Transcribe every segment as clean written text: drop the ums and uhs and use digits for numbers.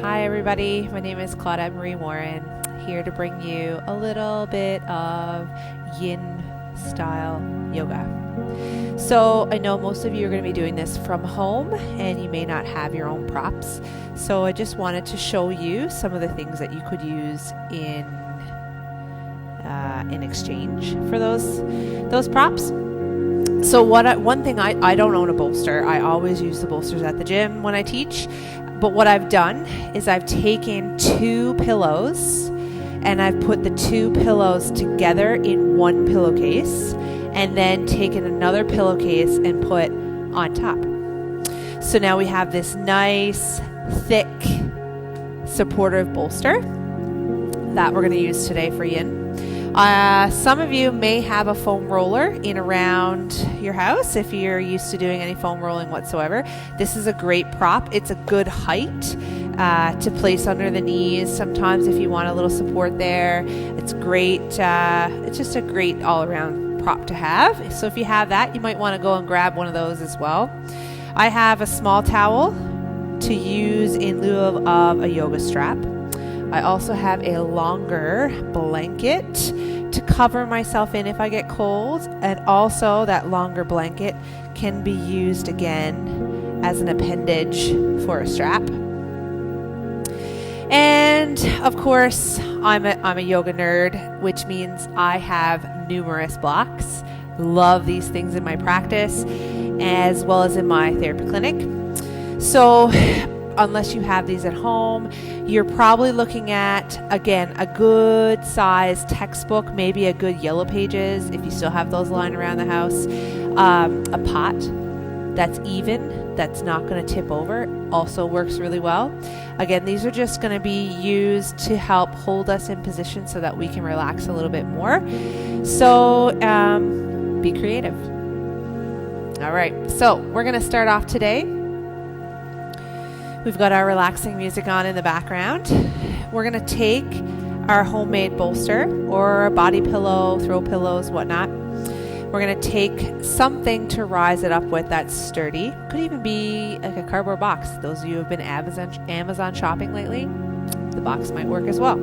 Hi everybody, my name is Claudette Marie Warren, here to bring you a little bit of Yin style yoga. So I know most of you are going to be doing this from home and you may not have your own props. So I just wanted to show you some of the things that you could use in exchange for those props. So one thing, I don't own a bolster. I always use the bolsters at the gym when I teach. But what I've done is I've taken two pillows and I've put the two pillows together in one pillowcase and then taken another pillowcase and put on top. So now we have this nice, thick, supportive bolster that we're going to use today for Yin. Some of you may have a foam roller in around your house if you're used to doing any foam rolling whatsoever. This is a great prop. It's a good height to place under the knees. Sometimes if you want a little support there, it's great. It's just a great all-around prop to have. So if you have that, you might want to go and grab one of those as well. I have a small towel to use in lieu of a yoga strap. I also have a longer blanket to cover myself in if I get cold, and also that longer blanket can be used again as an appendage for a strap. And of course, I'm a yoga nerd, which means I have numerous blocks. Love these things in my practice as well as in my therapy clinic. So unless you have these at home, you're probably looking at, again, a good size textbook, maybe a good Yellow Pages if you still have those lying around the house. A pot that's even, that's not going to tip over, also works really well. Again, these are just going to be used to help hold us in position so that we can relax a little bit more. So be creative. All right, so we're going to start off today. We've got our relaxing music on in the background. We're going to take our homemade bolster or a body pillow, throw pillows, whatnot. We're going to take something to rise it up with that's sturdy. Could even be like a cardboard box. Those of you who have been Amazon shopping lately, the box might work as well.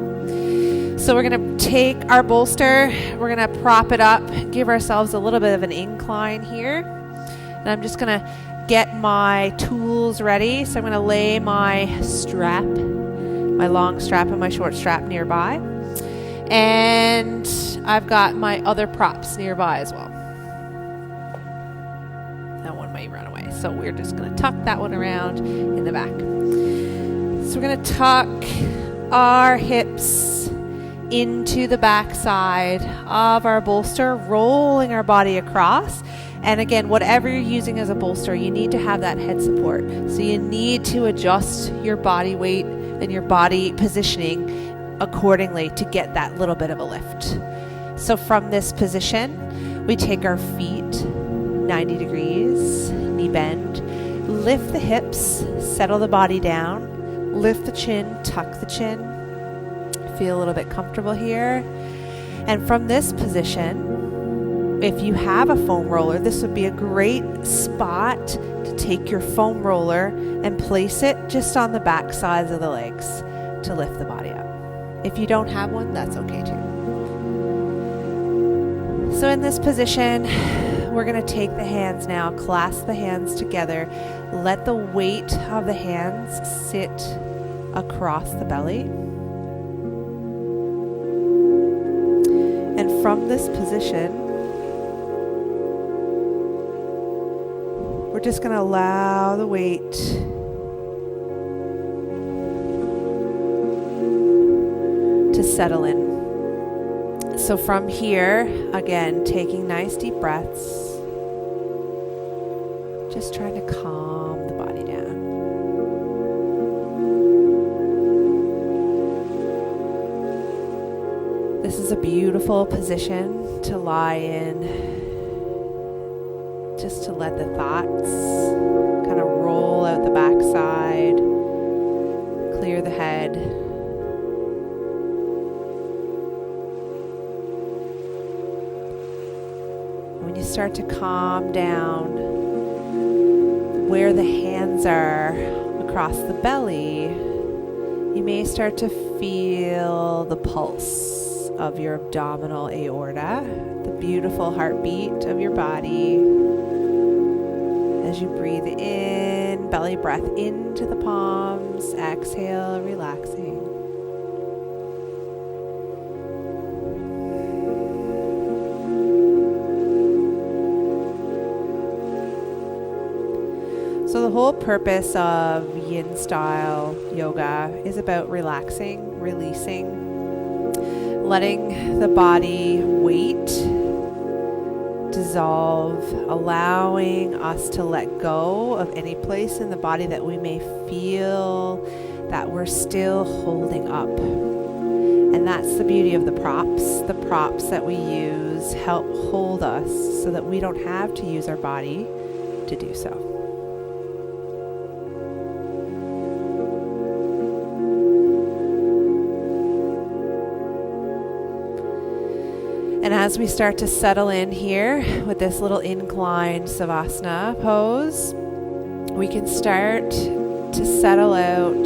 So we're going to take our bolster, we're going to prop it up, give ourselves a little bit of an incline here. And I'm just going to get my tools ready. So I'm going to lay my strap, my long strap and my short strap nearby. And I've got my other props nearby as well. That one might run away. So we're just going to tuck that one around in the back. So we're going to tuck our hips into the back side of our bolster, rolling our body across. And again, whatever you're using as a bolster, you need to have that head support. So you need to adjust your body weight and your body positioning accordingly to get that little bit of a lift. So from this position, we take our feet 90 degrees, knee bend, lift the hips, settle the body down, lift the chin, tuck the chin. Feel a little bit comfortable here. And from this position, if you have a foam roller, this would be a great spot to take your foam roller and place it just on the back sides of the legs to lift the body up. If you don't have one, that's okay too. So in this position, we're going to take the hands now, clasp the hands together, let the weight of the hands sit across the belly. And from this position, we're just going to allow the weight to settle in. So from here, again, taking nice deep breaths, just trying to calm the body down. This is a beautiful position to lie in. Just to let the thoughts kind of roll out the backside, clear the head. When you start to calm down, where the hands are across the belly, you may start to feel the pulse of your abdominal aorta, the beautiful heartbeat of your body. As you breathe in, belly breath into the palms, exhale, relaxing. So the whole purpose of Yin style yoga is about relaxing, releasing, letting the body weight dissolve, allowing us to let go of any place in the body that we may feel that we're still holding up. And that's the beauty of the props. The props that we use help hold us so that we don't have to use our body to do so. And as we start to settle in here with this little inclined Savasana pose, we can start to settle out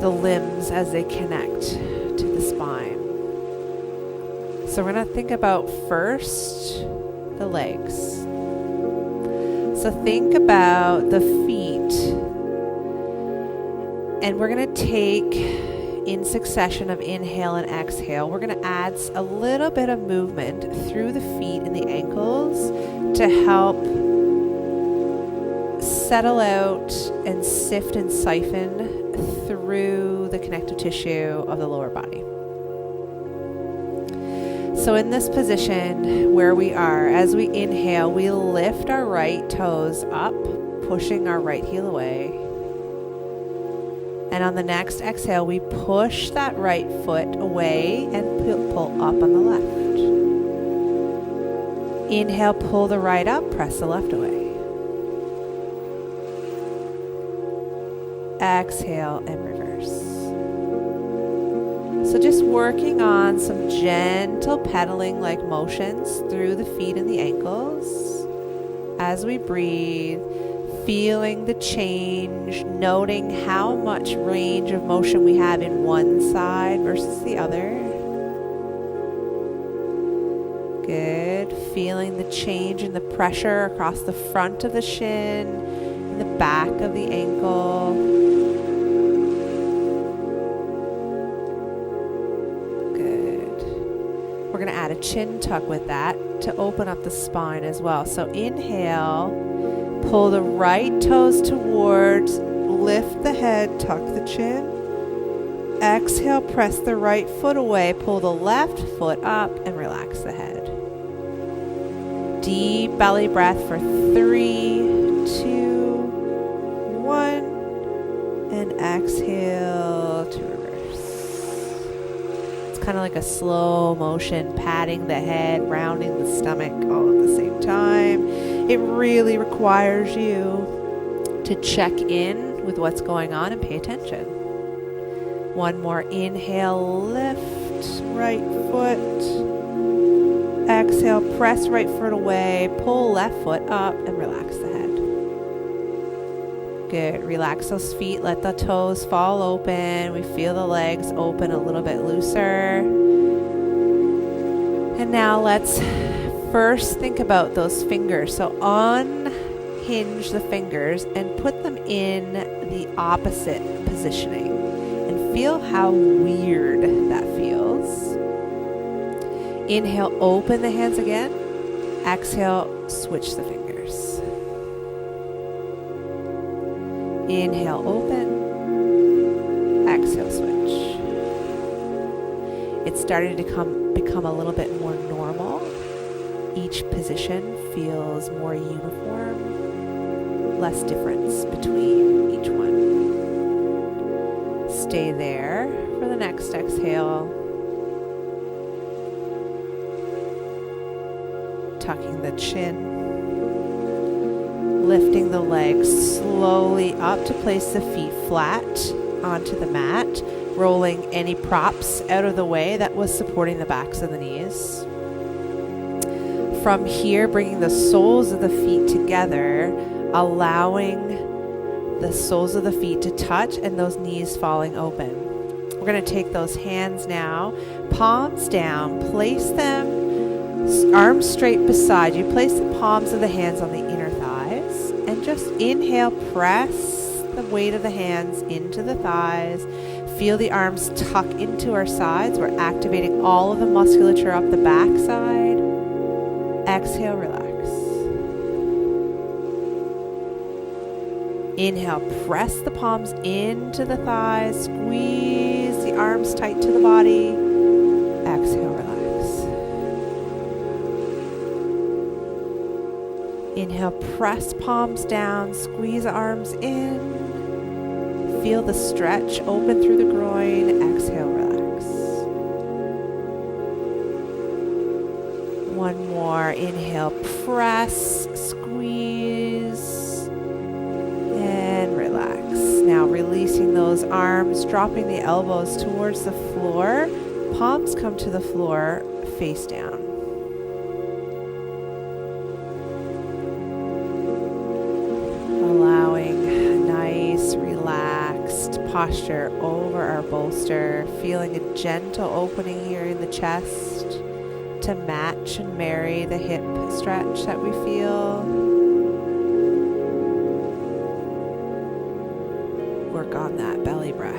the limbs as they connect to the spine. So we're going to think about first the legs. So think about the feet. And we're going to take, in succession of inhale and exhale, we're going to add a little bit of movement through the feet and the ankles to help settle out and sift and siphon through the connective tissue of the lower body. So in this position where we are, as we inhale, we lift our right toes up, pushing our right heel away. And on the next exhale, we push that right foot away and pull up on the left. Inhale, pull the right up, press the left away. Exhale and reverse. So just working on some gentle pedaling like motions through the feet and the ankles as we breathe. Feeling the change, noting how much range of motion we have in one side versus the other. Good. Feeling the change in the pressure across the front of the shin and the back of the ankle. Good. We're going to add a chin tuck with that to open up the spine as well. So inhale. Pull the right toes towards, lift the head, tuck the chin. Exhale, press the right foot away, pull the left foot up and relax the head. Deep belly breath for 3, 2, 1. And exhale to reverse. It's kind of like a slow motion, patting the head, rounding the stomach all at the same time. It really requires you to check in with what's going on and pay attention. One more inhale, lift right foot. Exhale, press right foot away, pull left foot up and relax the head. Good, relax those feet, let the toes fall open. We feel the legs open a little bit looser. And now let's first think about those fingers. So unhinge the fingers and put them in the opposite positioning and feel how weird that feels. Inhale, open the hands again. Exhale, switch the fingers. Inhale, open. Exhale, switch. It's starting to become a little bit more normal. Each position feels more uniform, less difference between each one. Stay there for the next exhale. Tucking the chin. Lifting the legs slowly up to place the feet flat onto the mat. Rolling any props out of the way that was supporting the backs of the knees. From here, bringing the soles of the feet together, allowing the soles of the feet to touch and those knees falling open. We're going to take those hands now, palms down, place them arms straight beside you. Place the palms of the hands on the inner thighs and just inhale, press the weight of the hands into the thighs. Feel the arms tuck into our sides. We're activating all of the musculature up the back side. Exhale, relax. Inhale, press the palms into the thighs. Squeeze the arms tight to the body. Exhale, relax. Inhale, press palms down. Squeeze arms in. Feel the stretch open through the groin. Exhale, relax. One more. Inhale, press, squeeze, and relax. Now releasing those arms, dropping the elbows towards the floor. Palms come to the floor, face down. Allowing a nice, relaxed posture over our bolster, feeling a gentle opening here in the chest to match and marry the hip stretch that we feel. Work on that belly breath.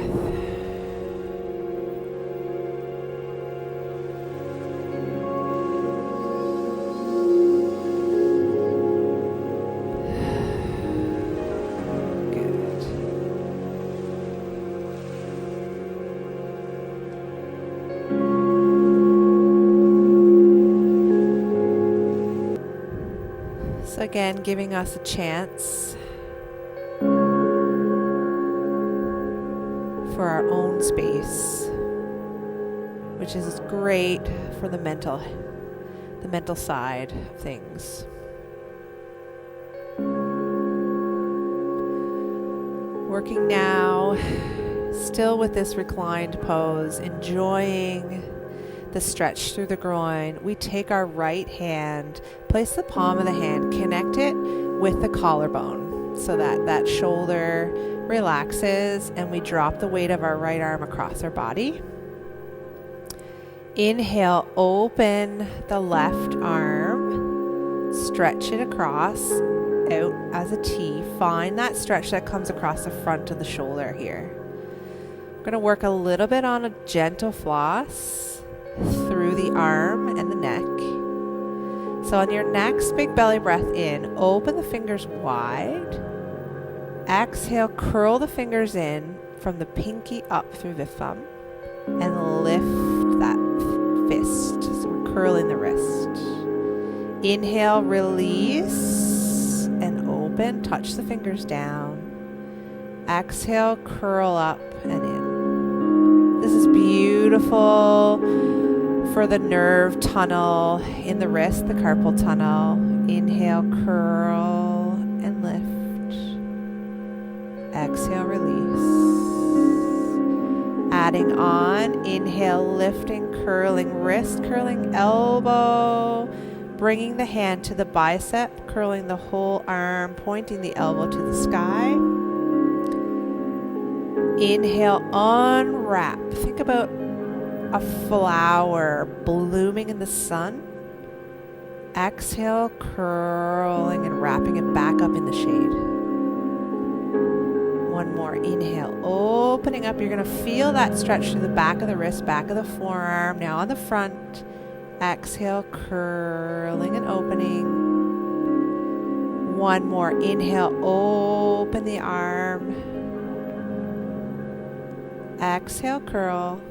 Again, giving us a chance for our own space, which is great for the mental side of things. Working now, still with this reclined pose, enjoying the stretch through the groin. We take our right hand, place the palm of the hand, connect it with the collarbone so that that shoulder relaxes, and we drop the weight of our right arm across our body. Inhale, open the left arm, stretch it across, out as a T. Find that stretch that comes across the front of the shoulder here. We're going to work a little bit on a gentle floss through the arm and the neck. So on your next big belly breath in, open the fingers wide. Exhale, curl the fingers in from the pinky up through the thumb and lift that fist. So we're curling the wrist. Inhale, release and open. Touch the fingers down. Exhale, curl up and in. This is beautiful for the nerve tunnel in the wrist, the carpal tunnel. Inhale, curl and lift. Exhale, release. Adding on, inhale, lifting, curling wrist, curling elbow, bringing the hand to the bicep, curling the whole arm, pointing the elbow to the sky. Inhale, unwrap. Think about a flower blooming in the sun. Exhale, curling and wrapping it back up in the shade. One more. Inhale, opening up. You're going to feel that stretch through the back of the wrist, back of the forearm. Now on the front. Exhale, curling and opening. One more. Inhale, open the arm. Exhale, curl.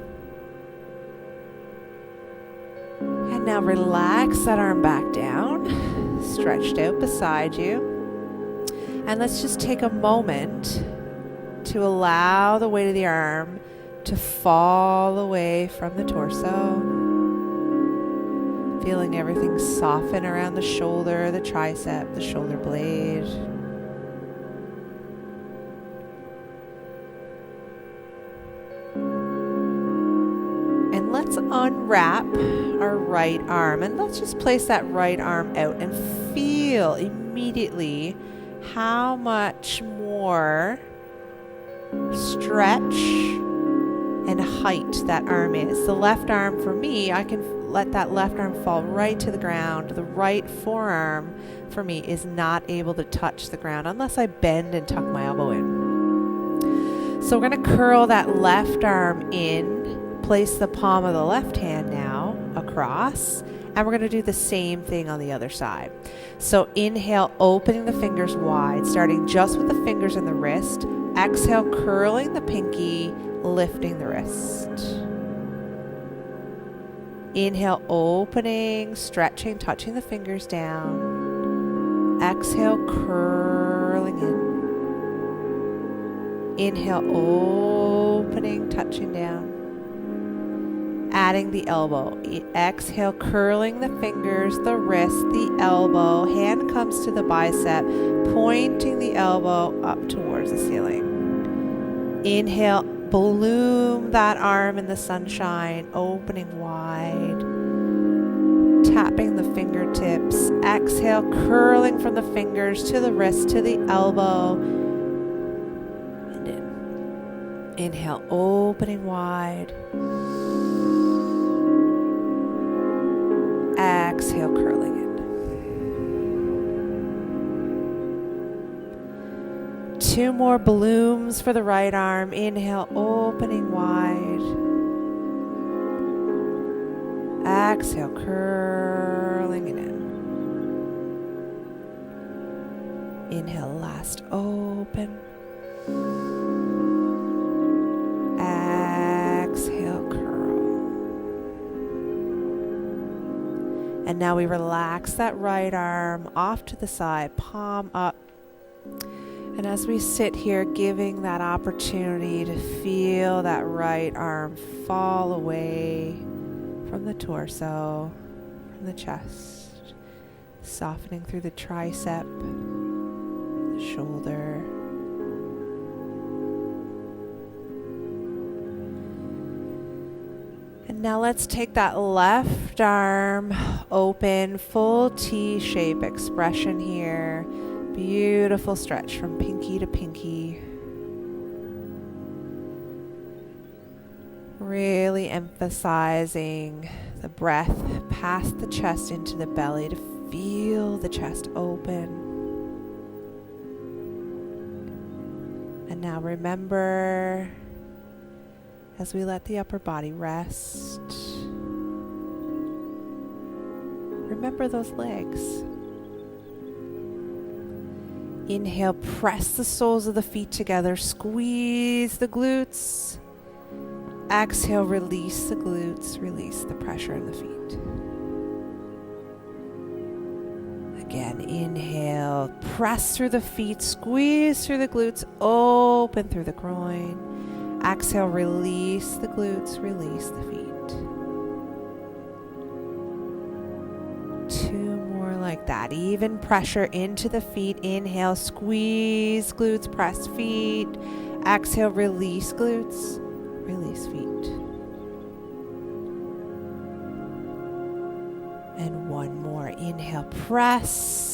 And now relax that arm back down, stretched out beside you. And let's just take a moment to allow the weight of the arm to fall away from the torso. Feeling everything soften around the shoulder, the tricep, the shoulder blade. And let's unwrap our right arm, and let's just place that right arm out and feel immediately how much more stretch and height that arm is. The left arm, for me, I can let that left arm fall right to the ground. The right forearm, for me, is not able to touch the ground unless I bend and tuck my elbow in. So we're going to curl that left arm in, place the palm of the left hand now across, and we're going to do the same thing on the other side. So inhale, opening the fingers wide, starting just with the fingers and the wrist. Exhale, curling the pinky, lifting the wrist. Inhale, opening, stretching, touching the fingers down. Exhale, curling in. Inhale, opening, touching down. Adding the elbow. Exhale, curling the fingers, the wrist, the elbow. Hand comes to the bicep, pointing the elbow up towards the ceiling. Inhale, bloom that arm in the sunshine, opening wide. Tapping the fingertips. Exhale, curling from the fingers to the wrist, to the elbow. And in. Inhale, opening wide. Exhale, curling in. 2 more blooms for the right arm. Inhale, opening wide. Exhale, curling it in. Inhale, last open. Exhale, curl. And now we relax that right arm off to the side, palm up. And as we sit here, giving that opportunity to feel that right arm fall away from the torso, from the chest, softening through the tricep, the shoulder. And now let's take that left arm open, full T-shape expression here. Beautiful stretch from pinky to pinky. Really emphasizing the breath past the chest into the belly to feel the chest open. And now remember, as we let the upper body rest, remember those legs. Inhale, press the soles of the feet together, squeeze the glutes. Exhale, release the glutes, release the pressure in the feet. Again, inhale, press through the feet, squeeze through the glutes, open through the groin. Exhale, release the glutes, release the feet. 2 more like that. Even pressure into the feet. Inhale, squeeze glutes, press feet. Exhale, release glutes, release feet. And 1 more. Inhale, press,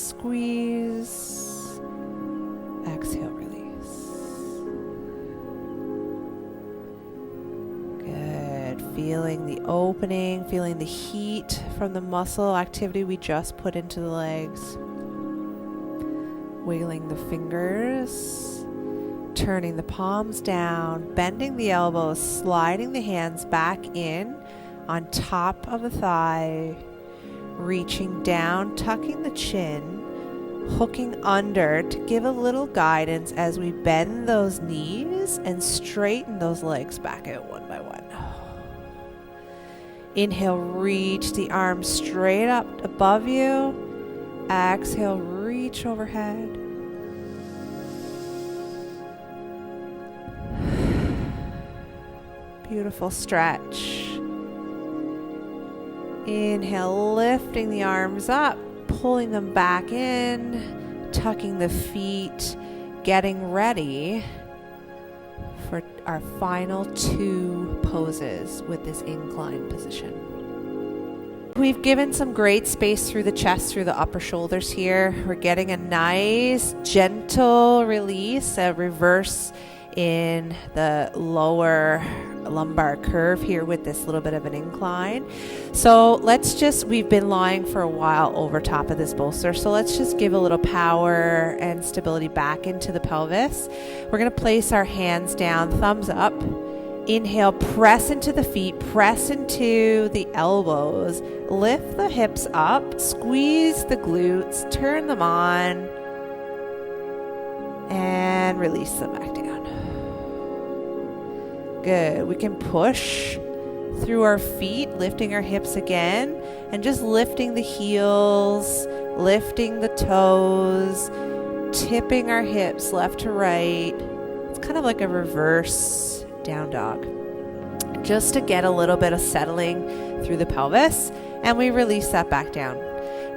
squeeze. Exhale, release. Good. Feeling the opening, feeling the heat from the muscle activity we just put into the legs. Wiggling the fingers, turning the palms down, bending the elbows, sliding the hands back in on top of the thigh, reaching down, tucking the chin, hooking under to give a little guidance as we bend those knees and straighten those legs back out one by one. Inhale, reach the arms straight up above you. Exhale, reach overhead. Beautiful stretch. Inhale, lifting the arms up, pulling them back in, tucking the feet, getting ready for our final 2 poses with this incline position. We've given some great space through the chest, through the upper shoulders here. We're getting a nice, gentle release, a reverse in the lower lumbar curve here with this little bit of an incline. So we've been lying for a while over top of this bolster, so let's just give a little power and stability back into the pelvis. We're going to place our hands down, thumbs up. Inhale, press into the feet, press into the elbows, lift the hips up, squeeze the glutes, turn them on, and release them back down. Good. We can push through our feet, lifting our hips again, and just lifting the heels, lifting the toes, tipping our hips left to right. It's kind of like a reverse down dog, just to get a little bit of settling through the pelvis, and we release that back down.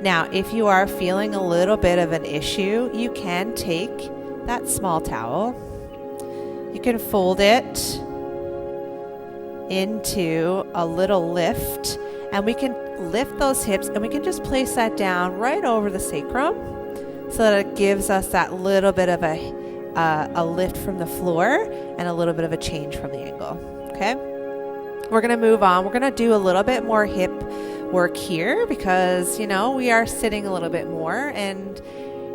Now, if you are feeling a little bit of an issue, you can take that small towel, you can fold it into a little lift, and we can lift those hips, and we can just place that down right over the sacrum so that it gives us that little bit of a lift from the floor and a little bit of a change from the angle. Okay, we're going to move on. We're going to do a little bit more hip work here because, we are sitting a little bit more, and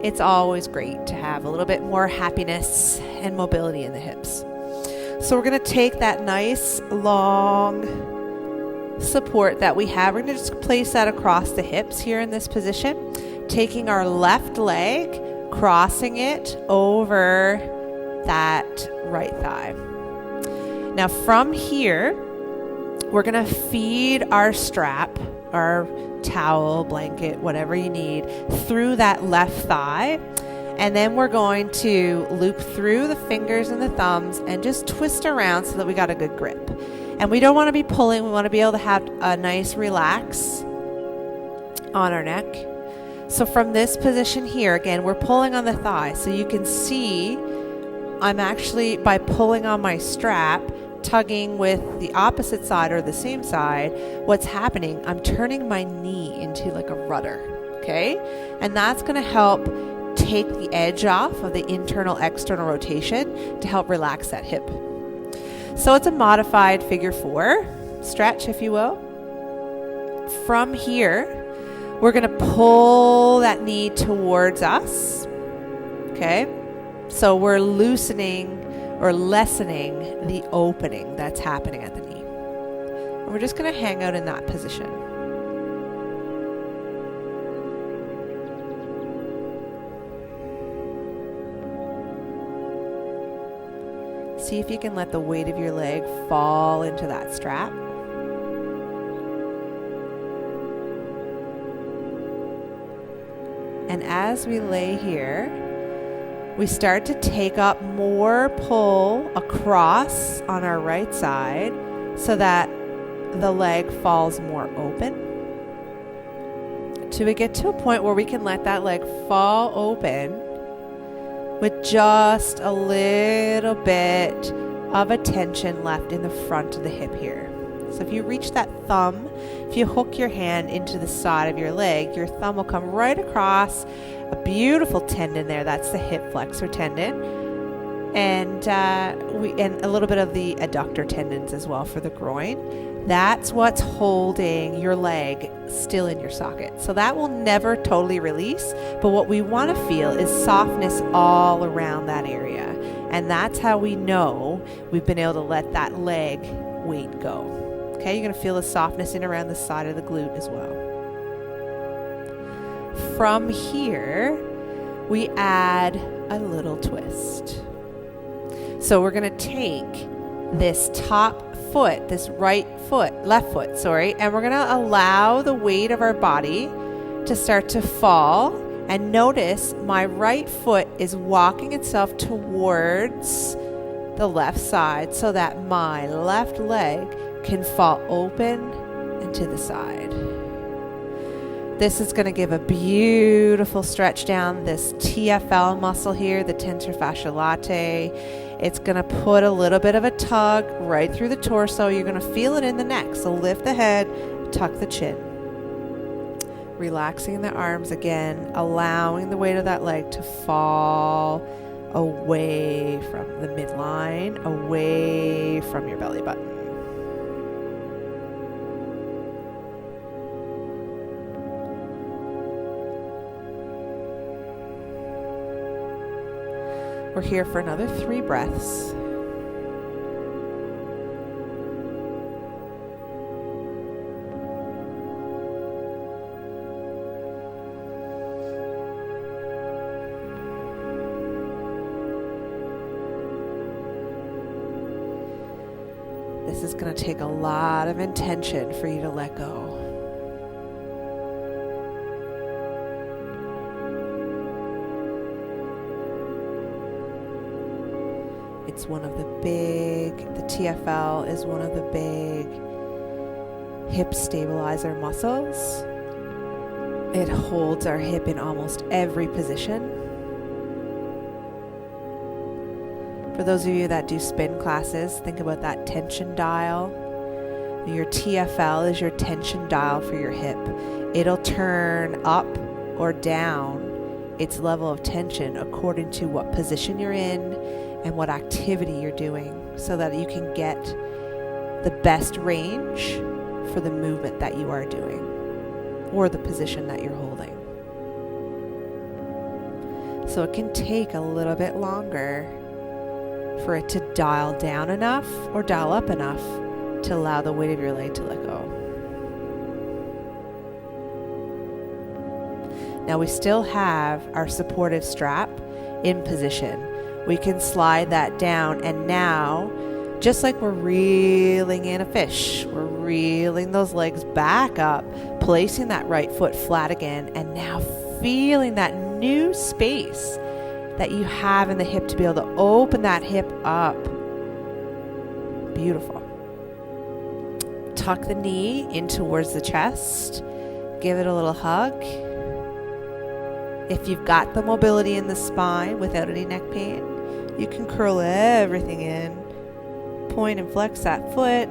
it's always great to have a little bit more happiness and mobility in the hips. So we're going to take that nice long support that we have. We're going to just place that across the hips here in this position, taking our left leg, crossing it over that right thigh. Now from here, we're going to feed our strap, our towel, blanket, whatever you need, through that left thigh. And then we're going to loop through the fingers and the thumbs and just twist around so that we got a good grip. And we don't want to be pulling. We want to be able to have a nice relax on our neck. So from this position here, again, we're pulling on the thigh. So you can see I'm actually, by pulling on my strap, tugging with the opposite side or the same side, what's happening, I'm turning my knee into like a rudder. Okay? And that's going to help take the edge off of the internal external rotation to help relax that hip. So it's a modified figure 4 stretch, if you will. From here, we're going to pull that knee towards us. Okay, so we're loosening or lessening the opening that's happening at the knee, and we're just going to hang out in that position. See if you can let the weight of your leg fall into that strap. And as we lay here, we start to take up more pull across on our right side so that the leg falls more open. Till we get to a point where we can let that leg fall open with just a little bit of a tension left in the front of the hip here. So if you reach that thumb, if you hook your hand into the side of your leg, your thumb will come right across a beautiful tendon there. That's the hip flexor tendon. And and a little bit of the adductor tendons as well for the groin. That's what's holding your leg still in your socket. So that will never totally release, but what we want to feel is softness all around that area. And that's how we know we've been able to let that leg weight go. Okay, you're going to feel the softness in around the side of the glute as well. From here, we add a little twist. So we're going to take this top foot, this left foot, and we're going to allow the weight of our body to start to fall. And notice my right foot is walking itself towards the left side so that my left leg can fall open and to the side. This is going to give a beautiful stretch down this TFL muscle here, the tensor fasciae latae. It's going to put a little bit of a tug right through the torso. You're going to feel it in the neck. So lift the head, tuck the chin. relaxing the arms again, allowing the weight of that leg to fall away from the midline, away from your belly button. We're here for another 3 breaths. This is going to take a lot of intention for you to let go. It's one of the TFL is one of the big hip stabilizer muscles. It holds our hip in almost every position. For those of you that do spin classes, think about that tension dial. Your TFL is your tension dial for your hip. It'll turn up or down its level of tension according to what position you're in and what activity you're doing, so that you can get the best range for the movement that you are doing or the position that you're holding. So it can take a little bit longer for it to dial down enough or dial up enough to allow the weight of your leg to let go. Now we still have our supportive strap in position. We can slide that down, and now, just like we're reeling in a fish, we're reeling those legs back up, placing that right foot flat again, and now feeling that new space that you have in the hip to be able to open that hip up. Beautiful. Tuck the knee in towards the chest. Give it a little hug. If you've got the mobility in the spine without any neck pain, you can curl everything in, point and flex that foot,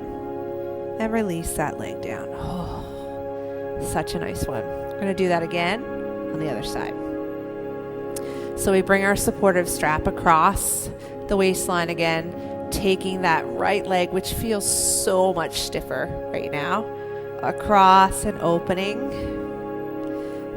and release that leg down. Oh, such a nice one. We're going to do that again on the other side. So we bring our supportive strap across the waistline again, taking that right leg, which feels so much stiffer right now, across and opening.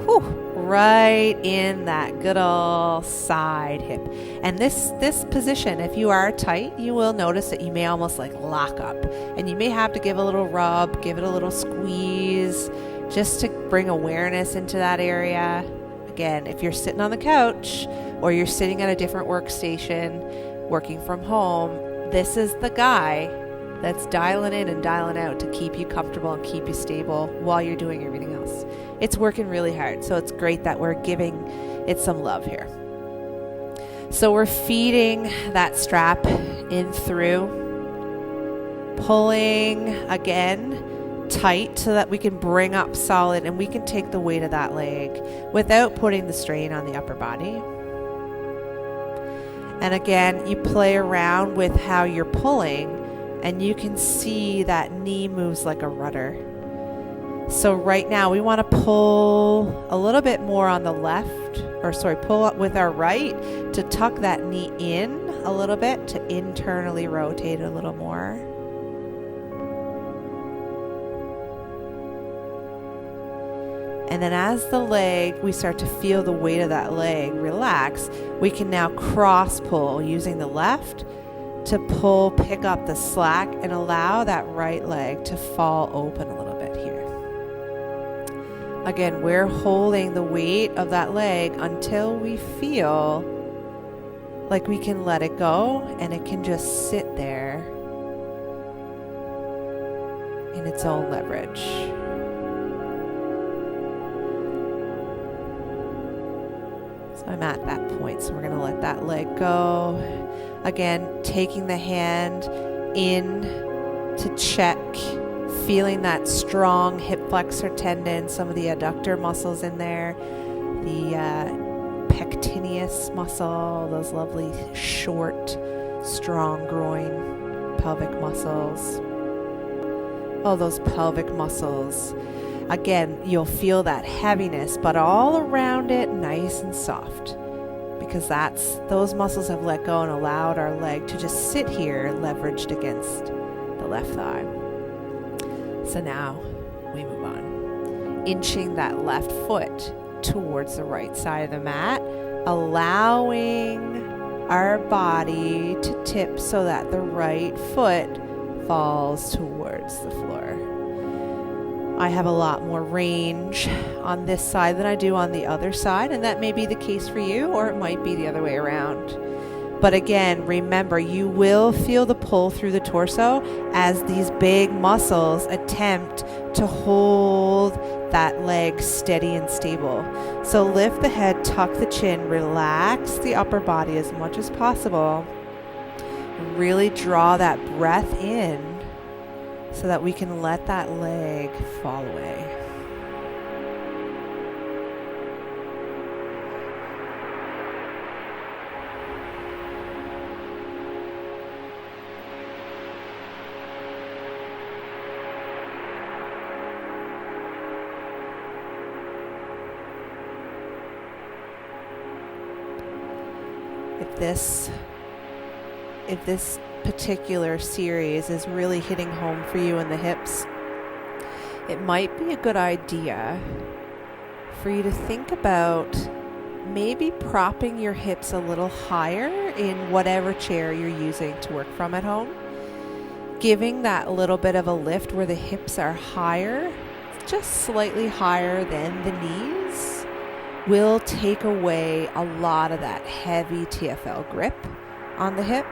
Whew, right in that good old side hip. And this position, if you are tight, you will notice that you may almost like lock up, and you may have to give a little rub, give it a little squeeze, just to bring awareness into that area. Again, if you're sitting on the couch or you're sitting at a different workstation, working from home, this is the guy that's dialing in and dialing out to keep you comfortable and keep you stable while you're doing everything else. It's working really hard, so it's great that we're giving it some love here. So we're feeding that strap in through, pulling again tight so that we can bring up solid and we can take the weight of that leg without putting the strain on the upper body. And again, you play around with how you're pulling, and you can see that knee moves like a rudder. So right now we want to pull a little bit more on the left, pull up with our right to tuck that knee in a little bit, to internally rotate a little more. And then as the leg, we start to feel the weight of that leg relax, we can now cross pull using the left to pick up the slack and allow that right leg to fall open a little bit here. Again, we're holding the weight of that leg until we feel like we can let it go and it can just sit there in its own leverage. I'm at that point, so we're going to let that leg go. Again, taking the hand in to check, feeling that strong hip flexor tendon, some of the adductor muscles in there, the pectineus muscle, those lovely short, strong groin, pelvic muscles. All those pelvic muscles Again, you'll feel that heaviness, but all around it nice and soft, because those muscles have let go and allowed our leg to just sit here leveraged against the left thigh. So now we move on, inching that left foot towards the right side of the mat, allowing our body to tip so that the right foot falls towards the floor. I have a lot more range on this side than I do on the other side, and that may be the case for you, or it might be the other way around. But again, remember, you will feel the pull through the torso as these big muscles attempt to hold that leg steady and stable. So lift the head, tuck the chin, relax the upper body as much as possible. Really draw that breath in so that we can let that leg fall away. If this particular series is really hitting home for you in the hips, it might be a good idea for you to think about maybe propping your hips a little higher in whatever chair you're using to work from at home. Giving that little bit of a lift where the hips are higher, just slightly higher than the knees, will take away a lot of that heavy TFL grip on the hip,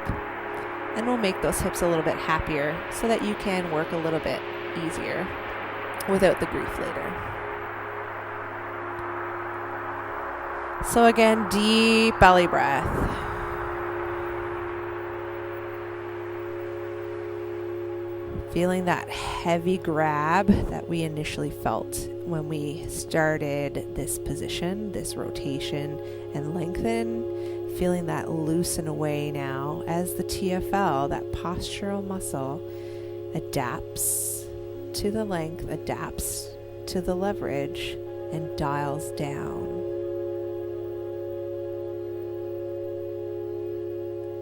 and will make those hips a little bit happier so that you can work a little bit easier without the grief later. So again, deep belly breath. Feeling that heavy grab that we initially felt when we started this position, this rotation and lengthen. Feeling that loosen away now as the TFL, that postural muscle, adapts to the length, adapts to the leverage, and dials down.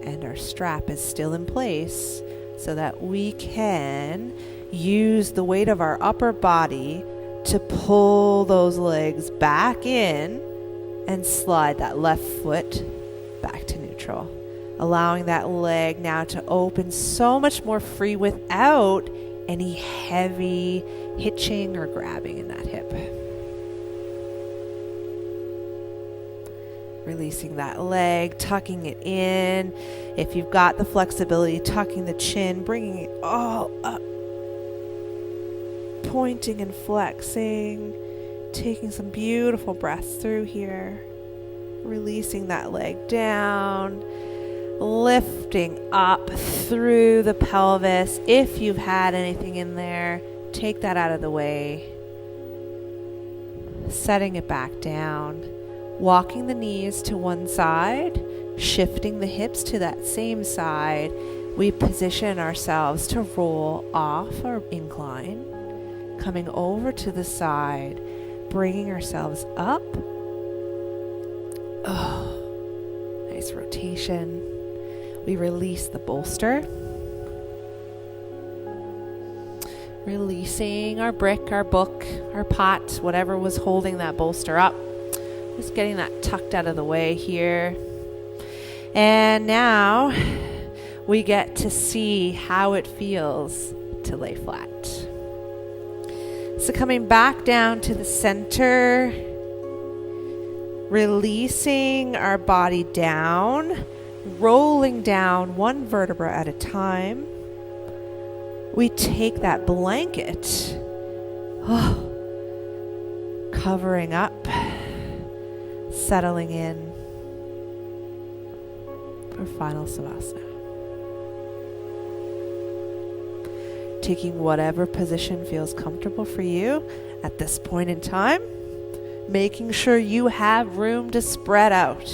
And our strap is still in place so that we can use the weight of our upper body to pull those legs back in and slide that left foot back to neutral, allowing that leg now to open so much more free without any heavy hitching or grabbing in that hip. Releasing that leg, tucking it in. If you've got the flexibility, tucking the chin, bringing it all up, pointing and flexing, taking some beautiful breaths through here. Releasing that leg down, lifting up through the pelvis. If you've had anything in there, take that out of the way. Setting it back down. Walking the knees to one side, shifting the hips to that same side. We position ourselves to roll off our incline, coming over to the side, bringing ourselves up. Oh, nice rotation. We release the bolster. Releasing our brick, our book, our pot, whatever was holding that bolster up. Just getting that tucked out of the way here. And now we get to see how it feels to lay flat. So coming back down to the center, releasing our body down, rolling down one vertebra at a time. We take that blanket, covering up, settling in for final savasana. Taking whatever position feels comfortable for you at this point in time, making sure you have room to spread out.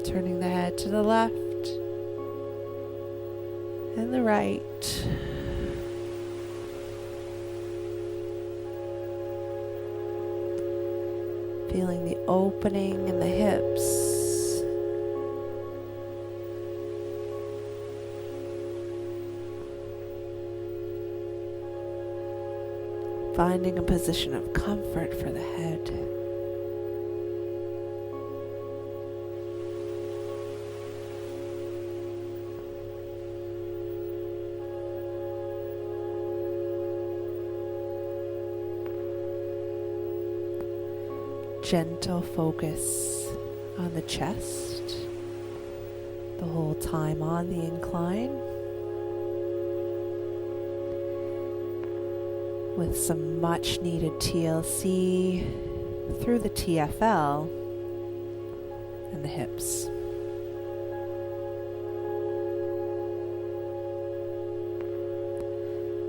Turning the head to the left and and the right. Feeling the opening in the hips. Finding a position of comfort for the head. Gentle focus on the chest the whole time on the incline, with some much needed TLC through the TFL and the hips.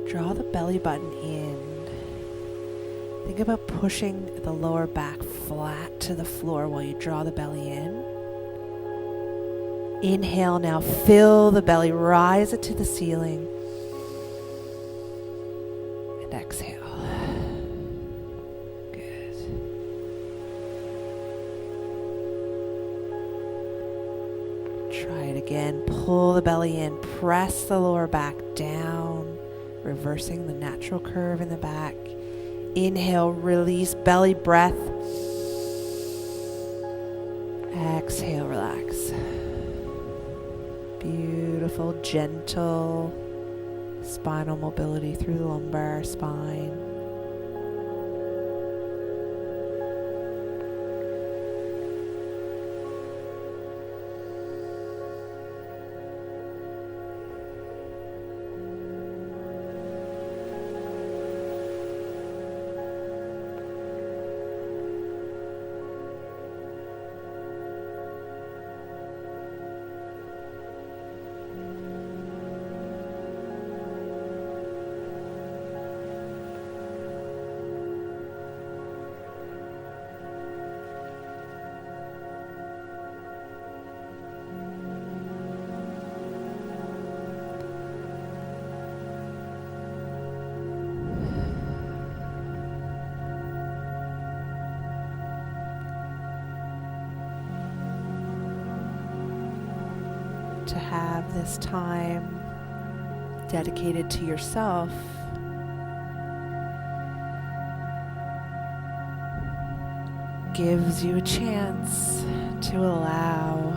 Draw the belly button in. Think about pushing the lower back flat to the floor while you draw the belly in. Inhale now, fill the belly, rise it to the ceiling. And exhale. Good. Try it again. Pull the belly in, press the lower back down, reversing the natural curve in the back. Inhale, release, belly breath. Exhale, relax. Beautiful, gentle spinal mobility through the lumbar spine. To have this time dedicated to yourself gives you a chance to allow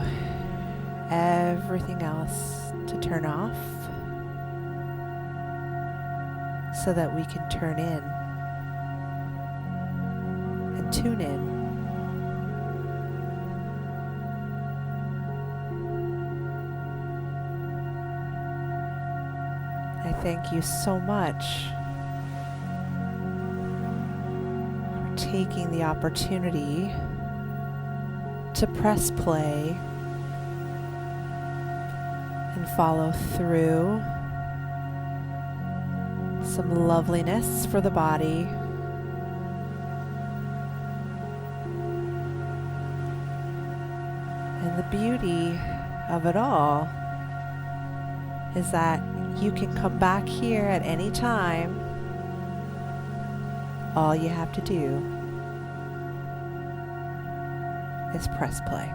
everything else to turn off so that we can turn in and tune in. Thank you so much for taking the opportunity to press play and follow through some loveliness for the body. And the beauty of it all is that you can come back here at any time. All you have to do is press play.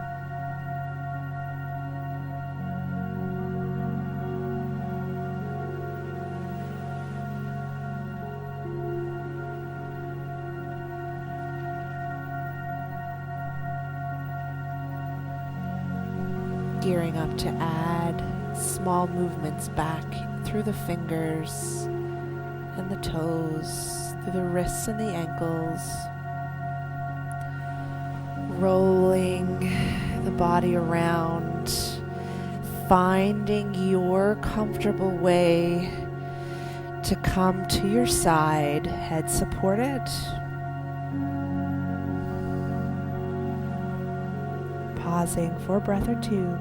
Gearing up to add small movements back through the fingers and the toes, through the wrists and the ankles, rolling the body around, finding your comfortable way to come to your side, head supported. Pausing for a breath or two.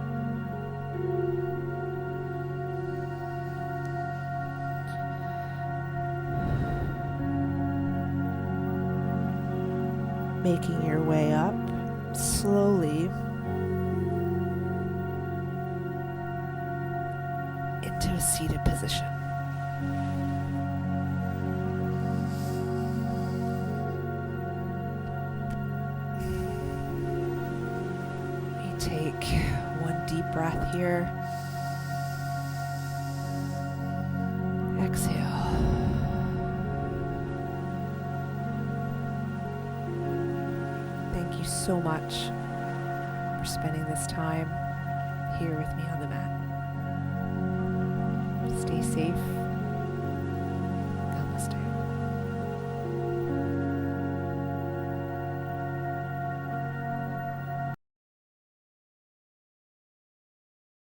Making your way up slowly into a seated position. We take one deep breath here. Exhale. Thank you so much for spending this time here with me on the mat. Stay safe. Namaste.